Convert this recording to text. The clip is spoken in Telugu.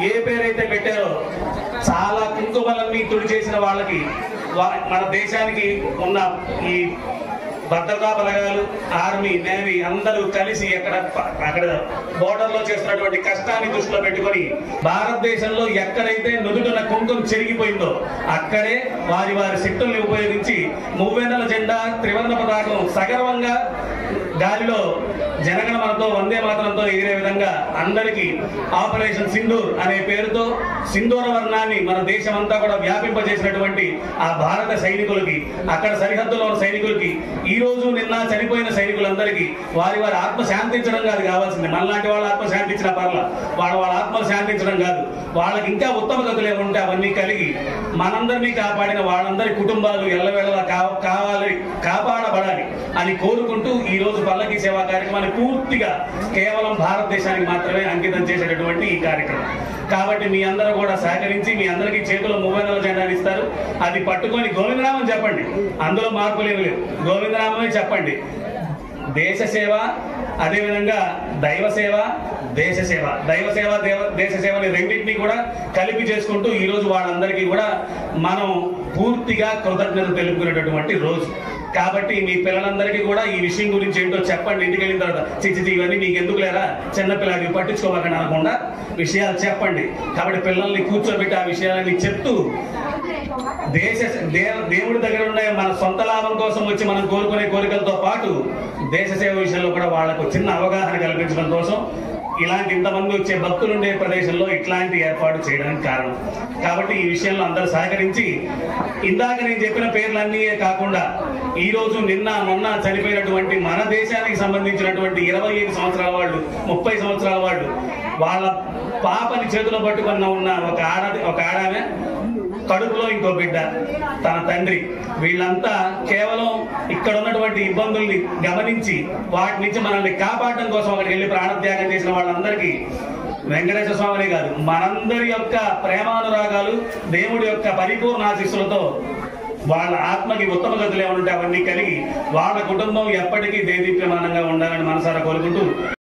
ఏ పేరైతే పెట్టారో చాలా కుంకుమలన్నీ తుడి చేసిన వాళ్ళకి మన దేశానికి ఉన్న ఈ భద్రతా బలగాలు, ఆర్మీ, నేవీ అందరూ కలిసి అక్కడ బోర్డర్ లో చేస్తున్నటువంటి కష్టాన్ని దృష్టిలో పెట్టుకొని భారతదేశంలో ఎక్కడైతే నుదుటిన కుంకుమ చెరిగిపోయిందో అక్కడే వారి శక్తుల్ని ఉపయోగించి మూవెన్నెల జెండా, త్రివర్ణ పతాకం సగర్వంగా గాలిలో జనగణమనతో, వందే మాతరంతో ఎగిరే విధంగా అందరికీ ఆపరేషన్ సింధూర్ అనే పేరుతో సింధూర వర్ణాన్ని మన దేశమంతా కూడా వ్యాపింపజేసినటువంటి ఆ భారత సైనికులకి, అక్కడ సరిహద్దులో ఉన్న సైనికులకి, ఈ రోజు నిన్న చనిపోయిన సైనికులందరికీ వారి ఆత్మ శాంతించడం కాదు కావాల్సింది. మనలాంటి వాళ్ళ ఆత్మ శాంతించిన పర్ల, వాళ్ళ ఆత్మలు శాంతించడం కాదు, వాళ్ళకి ఇంకా ఉత్తమ గతులు ఏముంటే అవన్నీ కలిగి మనందరినీ కాపాడిన వాళ్ళందరి కుటుంబాలు ఎల్లవేళలా కాపాడబడాలి అని కోరుకుంటూ ఈ రోజు పల్లకి సేవా కార్యక్రమాన్ని పూర్తిగా కేవలం భారతదేశానికి మాత్రమే అంకితం చేసేటటువంటి ఈ కార్యక్రమం. కాబట్టి మీ అందరూ కూడా సహకరించి మీ అందరికీ చేతుల్లో మూవెన్నెల జెండాని ఇస్తారు. అది పట్టుకొని గోవిందనామం చెప్పండి. అందులో మార్పులు ఏమి లేవు, గోవిందనామమే చెప్పండి. దేశ సేవ, అదేవిధంగా దైవ సేవ, దేశ సేవ. దైవ సేవ, దేశ సేవని రెండింటినీ కూడా కలిపి చేసుకుంటూ ఈ రోజు వాళ్ళందరికీ కూడా మనం పూర్తిగా కృతజ్ఞత తెలుపుకునేటటువంటి రోజు. కాబట్టి మీ పిల్లలందరికీ కూడా ఈ విషయం గురించి ఏంటో చెప్పండి. ఇంటికి వెళ్ళిన తర్వాత చిచ్చి ఇవన్నీ మీకు ఎందుకు లేరా, చిన్నపిల్లలకి పట్టించుకోవాలని అనకుండా విషయాలు చెప్పండి. కాబట్టి పిల్లల్ని కూర్చోబెట్టి ఆ విషయాలని చెప్తూ దేవుడి దగ్గర ఉన్న మన సొంత లాభం కోసం వచ్చి మనం కోరుకునే కోరికలతో పాటు దేశ సేవ విషయంలో కూడా వాళ్లకు చిన్న అవగాహన కల్పించడం కోసం ఇలాంటి ఇంతమంది వచ్చే భక్తులు ఉండే ప్రదేశంలో ఇట్లాంటి ఏర్పాటు చేయడానికి కారణం. కాబట్టి ఈ విషయంలో అందరూ సహకరించి ఇందాక నేను చెప్పిన పేర్లన్నీ కాకుండా ఈ రోజు నిన్న మొన్న చనిపోయినటువంటి మన దేశానికి సంబంధించినటువంటి 25 సంవత్సరాల వాళ్ళు, 30 సంవత్సరాల వాళ్ళు, వాళ్ళ పాపని చేతిలో పట్టుకున్న ఉన్న ఒక ఆడామె, కడుపులో ఇంకో బిడ్డ, తన తండ్రి, వీళ్ళంతా కేవలం ఇక్కడ ఉన్నటువంటి ఇబ్బందుల్ని గమనించి వాటి నుంచి మనల్ని కాపాడడం కోసం అక్కడికి వెళ్ళి ప్రాణత్యాగం చేసిన వాళ్ళందరికీ వెంకటేశ్వర స్వామినే కాదు మనందరి యొక్క ప్రేమానురాగాలు, దేవుడి యొక్క పరిపూర్ణ ఆశీస్సులతో వాళ్ళ ఆత్మకి ఉత్తమ గతులు ఏమంటే అవన్నీ కలిగి వాళ్ళ కుటుంబం ఎప్పటికీ దేదీప్యమానంగా ఉండాలని మనసారా కోరుకుంటూ